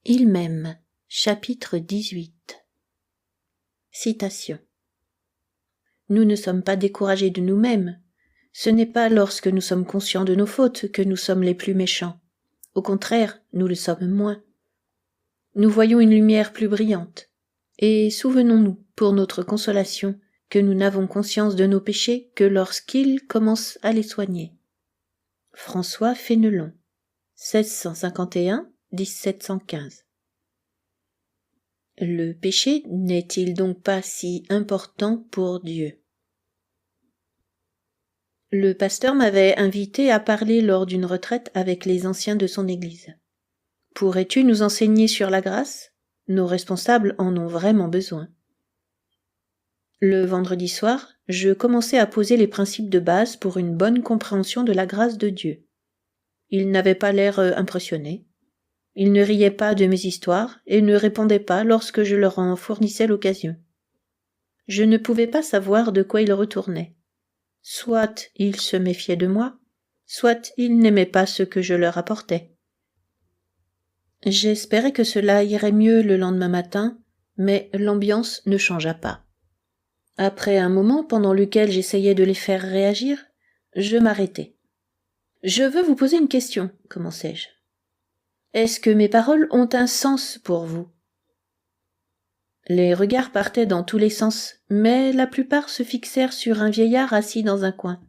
Il m'aime. Chapitre 18. Citation. Nous ne sommes pas découragés de nous-mêmes. Ce n'est pas lorsque nous sommes conscients de nos fautes que nous sommes les plus méchants. Au contraire, nous le sommes moins. Nous voyons une lumière plus brillante. Et souvenons-nous, pour notre consolation, que nous n'avons conscience de nos péchés que lorsqu'ils commencent à les soigner. François Fénelon, 1651-1715. Le péché n'est-il donc pas si important pour Dieu? Le pasteur m'avait invité à parler lors d'une retraite avec les anciens de son église. Pourrais-tu nous enseigner sur la grâce? Nos responsables en ont vraiment besoin. Le vendredi soir, je commençais à poser les principes de base pour une bonne compréhension de la grâce de Dieu. Il n'avait pas l'air impressionné. Il ne riait pas de mes histoires et ne répondait pas lorsque je leur en fournissais l'occasion. Je ne pouvais pas savoir de quoi il retournait. Soit il se méfiait de moi, soit il n'aimait pas ce que je leur apportais. J'espérais que cela irait mieux le lendemain matin, mais l'ambiance ne changea pas. Après un moment pendant lequel j'essayais de les faire réagir, je m'arrêtai. « Je veux vous poser une question, commençai-je. Est-ce que mes paroles ont un sens pour vous ? » Les regards partaient dans tous les sens, mais la plupart se fixèrent sur un vieillard assis dans un coin.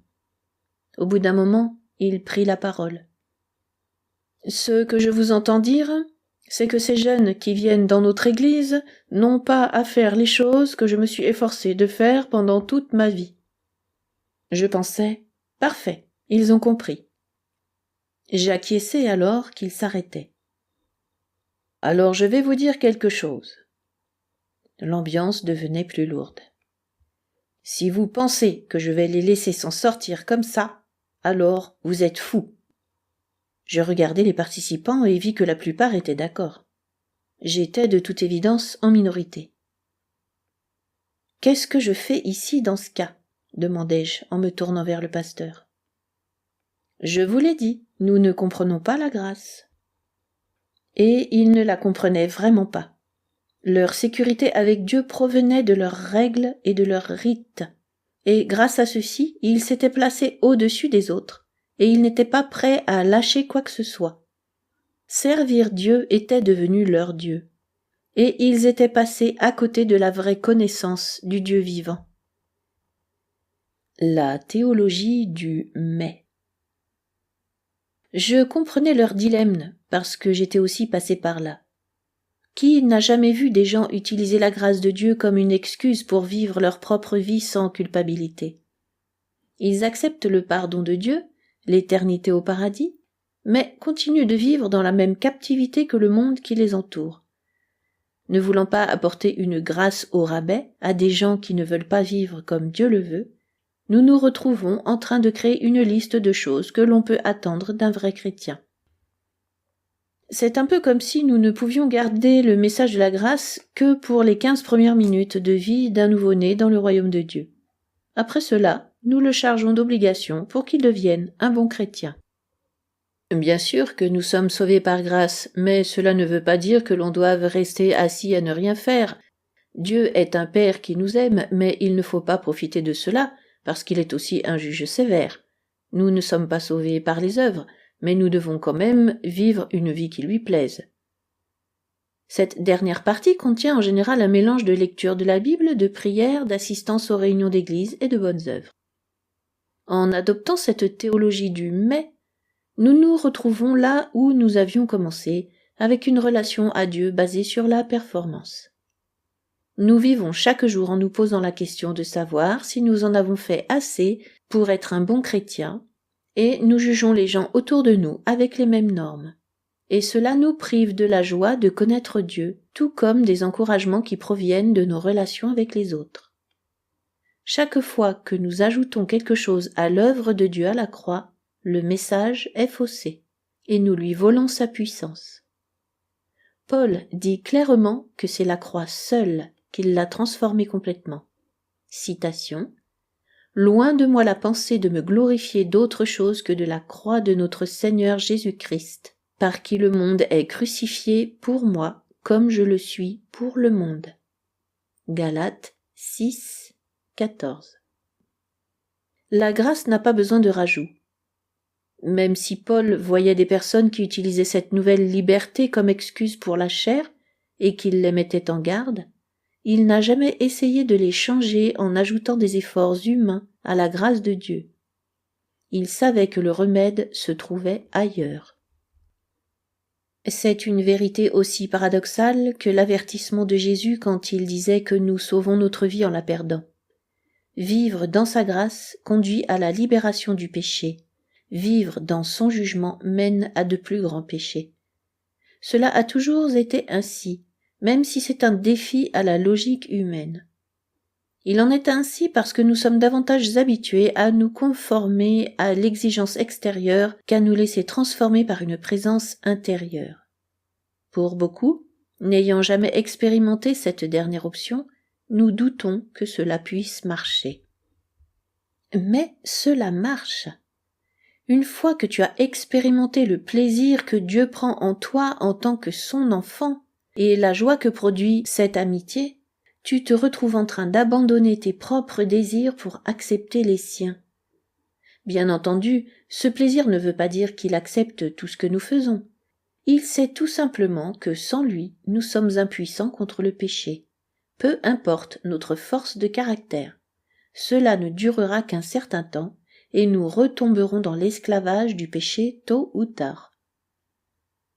Au bout d'un moment, il prit la parole. « Ce que je vous entends dire, c'est que ces jeunes qui viennent dans notre église n'ont pas à faire les choses que je me suis efforcé de faire pendant toute ma vie. » Je pensais, « Parfait, ils ont compris. » J'acquiesçai alors qu'ils s'arrêtaient. « Alors je vais vous dire quelque chose. » L'ambiance devenait plus lourde. « Si vous pensez que je vais les laisser s'en sortir comme ça, alors vous êtes fous. » Je regardai les participants et vis que la plupart étaient d'accord. J'étais de toute évidence en minorité. « Qu'est-ce que je fais ici dans ce cas ? » demandai-je en me tournant vers le pasteur. « Je vous l'ai dit, nous ne comprenons pas la grâce. » Et ils ne la comprenaient vraiment pas. Leur sécurité avec Dieu provenait de leurs règles et de leurs rites, et grâce à ceci, ils s'étaient placés au-dessus des autres, et ils n'étaient pas prêts à lâcher quoi que ce soit. Servir Dieu était devenu leur Dieu, et ils étaient passés à côté de la vraie connaissance du Dieu vivant. La théologie du « mais ». Je comprenais leur dilemme, parce que j'étais aussi passé par là. Qui n'a jamais vu des gens utiliser la grâce de Dieu comme une excuse pour vivre leur propre vie sans culpabilité? Ils acceptent le pardon de Dieu, l'éternité au paradis, mais continuent de vivre dans la même captivité que le monde qui les entoure. Ne voulant pas apporter une grâce au rabais à des gens qui ne veulent pas vivre comme Dieu le veut, nous nous retrouvons en train de créer une liste de choses que l'on peut attendre d'un vrai chrétien. C'est un peu comme si nous ne pouvions garder le message de la grâce que pour les 15 premières minutes de vie d'un nouveau-né dans le royaume de Dieu. Après cela, nous le chargeons d'obligations pour qu'il devienne un bon chrétien. Bien sûr que nous sommes sauvés par grâce, mais cela ne veut pas dire que l'on doive rester assis à ne rien faire. Dieu est un Père qui nous aime, mais il ne faut pas profiter de cela, parce qu'il est aussi un juge sévère. Nous ne sommes pas sauvés par les œuvres, mais nous devons quand même vivre une vie qui lui plaise. Cette dernière partie contient en général un mélange de lecture de la Bible, de prière, d'assistance aux réunions d'église et de bonnes œuvres. En adoptant cette théologie du « mais », nous nous retrouvons là où nous avions commencé, avec une relation à Dieu basée sur la performance. Nous vivons chaque jour en nous posant la question de savoir si nous en avons fait assez pour être un bon chrétien, et nous jugeons les gens autour de nous avec les mêmes normes. Et cela nous prive de la joie de connaître Dieu, tout comme des encouragements qui proviennent de nos relations avec les autres. Chaque fois que nous ajoutons quelque chose à l'œuvre de Dieu à la croix, le message est faussé, et nous lui volons sa puissance. Paul dit clairement que c'est la croix seule qui l'a transformé complètement. Citation. « Loin de moi la pensée de me glorifier d'autre chose que de la croix de notre Seigneur Jésus-Christ, par qui le monde est crucifié pour moi, comme je le suis pour le monde. Galates 6, 14. La grâce n'a pas besoin de rajout. Même si Paul voyait des personnes qui utilisaient cette nouvelle liberté comme excuse pour la chair et qu'il les mettait en garde, il n'a jamais essayé de les changer en ajoutant des efforts humains à la grâce de Dieu. Il savait que le remède se trouvait ailleurs. C'est une vérité aussi paradoxale que l'avertissement de Jésus quand il disait que nous sauvons notre vie en la perdant. Vivre dans sa grâce conduit à la libération du péché. Vivre dans son jugement mène à de plus grands péchés. Cela a toujours été ainsi, même si c'est un défi à la logique humaine. Il en est ainsi parce que nous sommes davantage habitués à nous conformer à l'exigence extérieure qu'à nous laisser transformer par une présence intérieure. Pour beaucoup, n'ayant jamais expérimenté cette dernière option, nous doutons que cela puisse marcher. Mais cela marche. Une fois que tu as expérimenté le plaisir que Dieu prend en toi en tant que son enfant et la joie que produit cette amitié, tu te retrouves en train d'abandonner tes propres désirs pour accepter les siens. Bien entendu, ce plaisir ne veut pas dire qu'il accepte tout ce que nous faisons. Il sait tout simplement que sans lui, nous sommes impuissants contre le péché. Peu importe notre force de caractère. Cela ne durera qu'un certain temps et nous retomberons dans l'esclavage du péché tôt ou tard.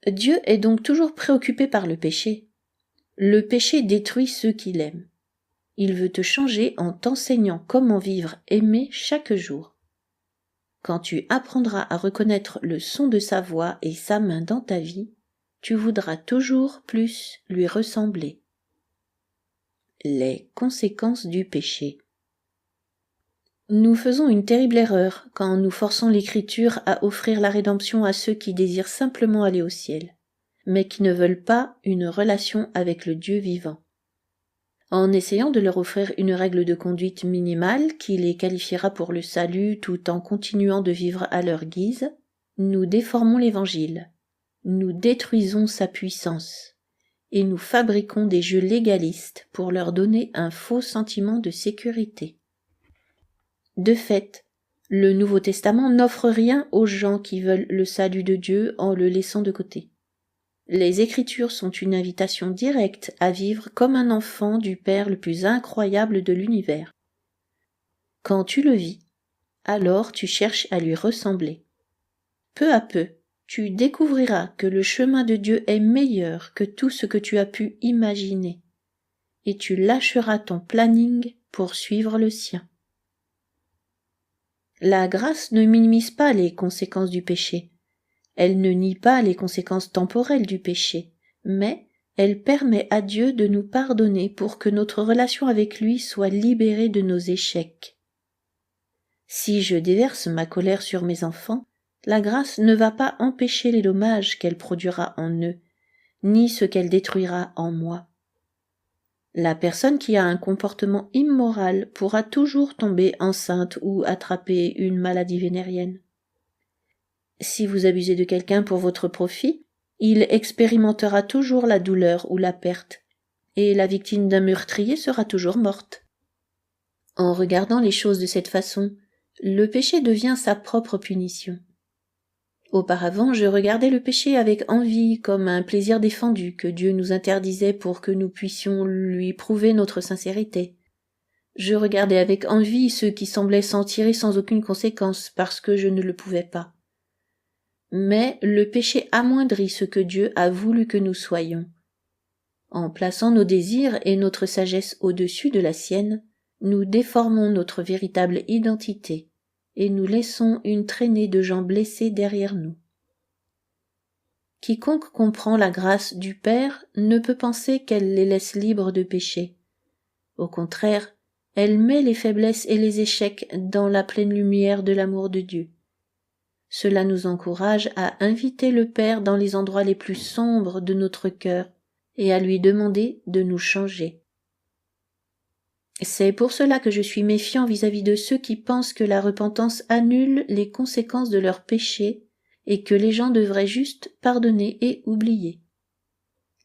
Dieu est donc toujours préoccupé par le péché. Le péché détruit ceux qu'il aime. Il veut te changer en t'enseignant comment vivre aimé chaque jour. Quand tu apprendras à reconnaître le son de sa voix et sa main dans ta vie, tu voudras toujours plus lui ressembler. Les conséquences du péché. Nous faisons une terrible erreur quand nous forçons l'Écriture à offrir la rédemption à ceux qui désirent simplement aller au ciel, mais qui ne veulent pas une relation avec le Dieu vivant. En essayant de leur offrir une règle de conduite minimale qui les qualifiera pour le salut tout en continuant de vivre à leur guise, nous déformons l'Évangile, nous détruisons sa puissance, et nous fabriquons des jeux légalistes pour leur donner un faux sentiment de sécurité. De fait, le Nouveau Testament n'offre rien aux gens qui veulent le salut de Dieu en le laissant de côté. Les Écritures sont une invitation directe à vivre comme un enfant du Père le plus incroyable de l'univers. Quand tu le vis, alors tu cherches à lui ressembler. Peu à peu, tu découvriras que le chemin de Dieu est meilleur que tout ce que tu as pu imaginer, et tu lâcheras ton planning pour suivre le sien. La grâce ne minimise pas les conséquences du péché. Elle ne nie pas les conséquences temporelles du péché, mais elle permet à Dieu de nous pardonner pour que notre relation avec lui soit libérée de nos échecs. Si je déverse ma colère sur mes enfants, la grâce ne va pas empêcher les dommages qu'elle produira en eux, ni ce qu'elle détruira en moi. La personne qui a un comportement immoral pourra toujours tomber enceinte ou attraper une maladie vénérienne. Si vous abusez de quelqu'un pour votre profit, il expérimentera toujours la douleur ou la perte, et la victime d'un meurtrier sera toujours morte. En regardant les choses de cette façon, le péché devient sa propre punition. Auparavant, je regardais le péché avec envie, comme un plaisir défendu que Dieu nous interdisait pour que nous puissions lui prouver notre sincérité. Je regardais avec envie ceux qui semblaient s'en tirer sans aucune conséquence parce que je ne le pouvais pas. Mais le péché amoindrit ce que Dieu a voulu que nous soyons. En plaçant nos désirs et notre sagesse au-dessus de la sienne, nous déformons notre véritable identité et nous laissons une traînée de gens blessés derrière nous. Quiconque comprend la grâce du Père ne peut penser qu'elle les laisse libres de péché. Au contraire, elle met les faiblesses et les échecs dans la pleine lumière de l'amour de Dieu. Cela nous encourage à inviter le Père dans les endroits les plus sombres de notre cœur et à lui demander de nous changer. C'est pour cela que je suis méfiant vis-à-vis de ceux qui pensent que la repentance annule les conséquences de leurs péchés et que les gens devraient juste pardonner et oublier.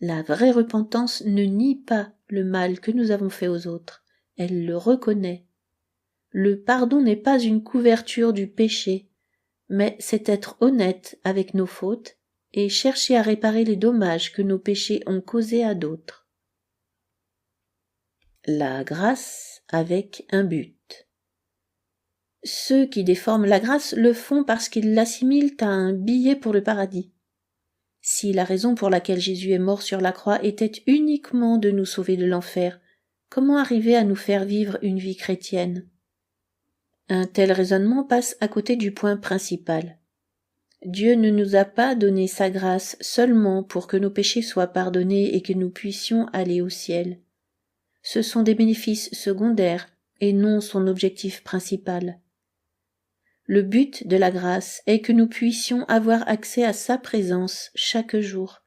La vraie repentance ne nie pas le mal que nous avons fait aux autres, elle le reconnaît. Le pardon n'est pas une couverture du péché, mais c'est être honnête avec nos fautes et chercher à réparer les dommages que nos péchés ont causés à d'autres. La grâce avec un but. Ceux qui déforment la grâce le font parce qu'ils l'assimilent à un billet pour le paradis. Si la raison pour laquelle Jésus est mort sur la croix était uniquement de nous sauver de l'enfer, comment arriver à nous faire vivre une vie chrétienne ? Un tel raisonnement passe à côté du point principal. Dieu ne nous a pas donné sa grâce seulement pour que nos péchés soient pardonnés et que nous puissions aller au ciel. Ce sont des bénéfices secondaires et non son objectif principal. Le but de la grâce est que nous puissions avoir accès à sa présence chaque jour.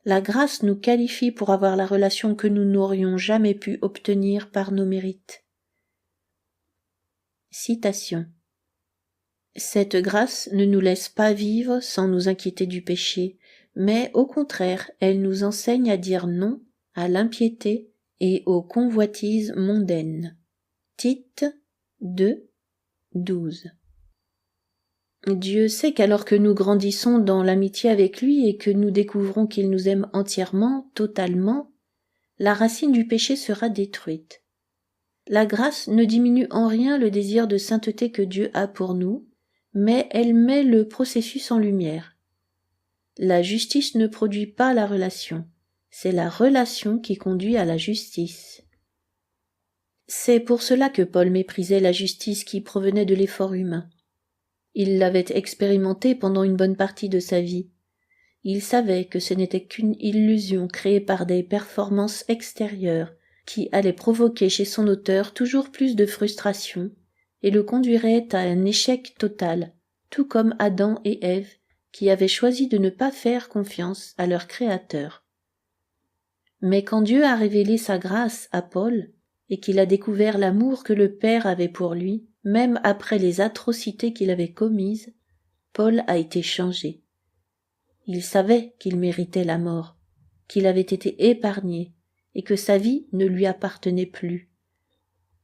La grâce nous qualifie pour avoir la relation que nous n'aurions jamais pu obtenir par nos mérites. Citation. Cette grâce ne nous laisse pas vivre sans nous inquiéter du péché, mais au contraire, elle nous enseigne à dire non à l'impiété et aux convoitises mondaines. Tite 2, 12. Dieu sait qu'alors que nous grandissons dans l'amitié avec lui et que nous découvrons qu'il nous aime entièrement, totalement, la racine du péché sera détruite. La grâce ne diminue en rien le désir de sainteté que Dieu a pour nous, mais elle met le processus en lumière. La justice ne produit pas la relation, c'est la relation qui conduit à la justice. C'est pour cela que Paul méprisait la justice qui provenait de l'effort humain. Il l'avait expérimentée pendant une bonne partie de sa vie. Il savait que ce n'était qu'une illusion créée par des performances extérieures qui allaient provoquer chez son auteur toujours plus de frustration et le conduiraient à un échec total, tout comme Adam et Ève qui avaient choisi de ne pas faire confiance à leur Créateur. Mais quand Dieu a révélé sa grâce à Paul et qu'il a découvert l'amour que le Père avait pour lui, même après les atrocités qu'il avait commises, Paul a été changé. Il savait qu'il méritait la mort, qu'il avait été épargné et que sa vie ne lui appartenait plus.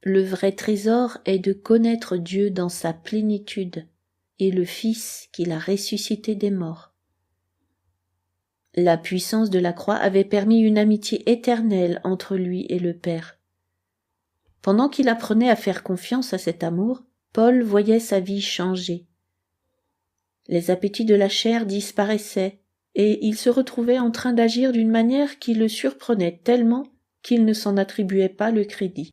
Le vrai trésor est de connaître Dieu dans sa plénitude et le Fils qu'il a ressuscité des morts. La puissance de la croix avait permis une amitié éternelle entre lui et le Père. Pendant qu'il apprenait à faire confiance à cet amour, Paul voyait sa vie changer. Les appétits de la chair disparaissaient, et il se retrouvait en train d'agir d'une manière qui le surprenait tellement qu'il ne s'en attribuait pas le crédit.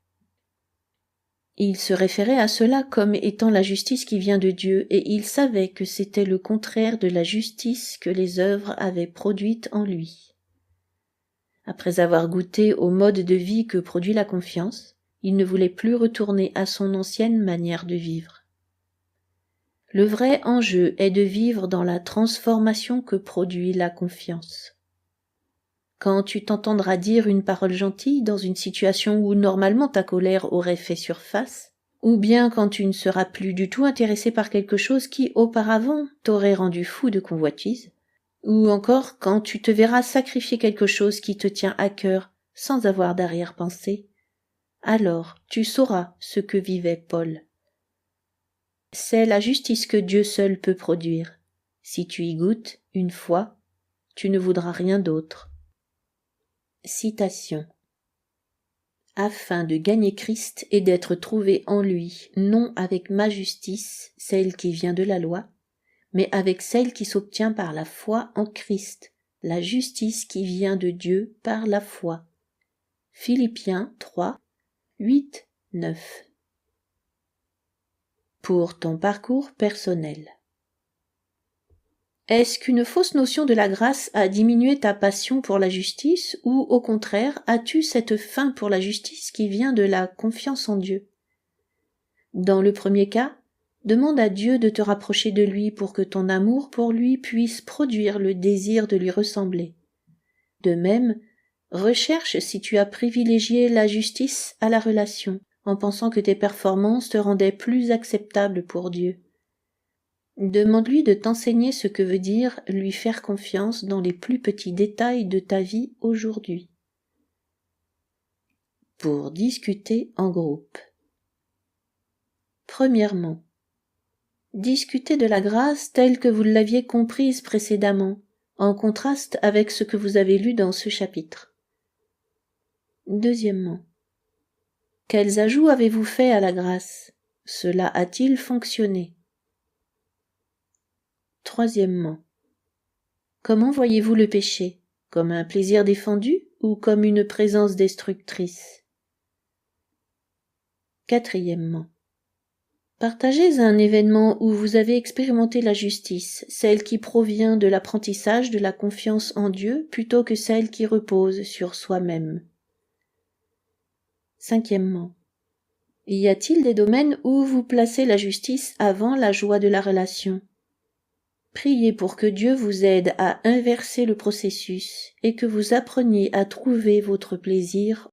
Il se référait à cela comme étant la justice qui vient de Dieu, et il savait que c'était le contraire de la justice que les œuvres avaient produite en lui. Après avoir goûté au mode de vie que produit la confiance, il ne voulait plus retourner à son ancienne manière de vivre. Le vrai enjeu est de vivre dans la transformation que produit la confiance. Quand tu t'entendras dire une parole gentille dans une situation où normalement ta colère aurait fait surface, ou bien quand tu ne seras plus du tout intéressé par quelque chose qui auparavant t'aurait rendu fou de convoitise, ou encore quand tu te verras sacrifier quelque chose qui te tient à cœur sans avoir d'arrière-pensée, alors tu sauras ce que vivait Paul. C'est la justice que Dieu seul peut produire. Si tu y goûtes une fois, tu ne voudras rien d'autre. Citation. Afin de gagner Christ et d'être trouvé en lui, non avec ma justice, celle qui vient de la loi, mais avec celle qui s'obtient par la foi en Christ, la justice qui vient de Dieu par la foi. Philippiens 3, 8, 9. Pour ton parcours personnel. Est-ce qu'une fausse notion de la grâce a diminué ta passion pour la justice ou au contraire as-tu cette faim pour la justice qui vient de la confiance en Dieu? Dans le premier cas, demande à Dieu de te rapprocher de lui pour que ton amour pour lui puisse produire le désir de lui ressembler. De même, recherche si tu as privilégié la justice à la relation, en pensant que tes performances te rendaient plus acceptable pour Dieu. Demande-lui de t'enseigner ce que veut dire lui faire confiance dans les plus petits détails de ta vie aujourd'hui. Pour discuter en groupe. Premièrement, discutez de la grâce telle que vous l'aviez comprise précédemment, en contraste avec ce que vous avez lu dans ce chapitre. Deuxièmement, quels ajouts avez-vous faits à la grâce? Cela a-t-il fonctionné? Troisièmement, comment voyez-vous le péché? Comme un plaisir défendu ou comme une présence destructrice? Quatrièmement, partagez un événement où vous avez expérimenté la justice, celle qui provient de l'apprentissage de la confiance en Dieu plutôt que celle qui repose sur soi-même. Cinquièmement, y a-t-il des domaines où vous placez la justice avant la joie de la relation? Priez pour que Dieu vous aide à inverser le processus et que vous appreniez à trouver votre plaisir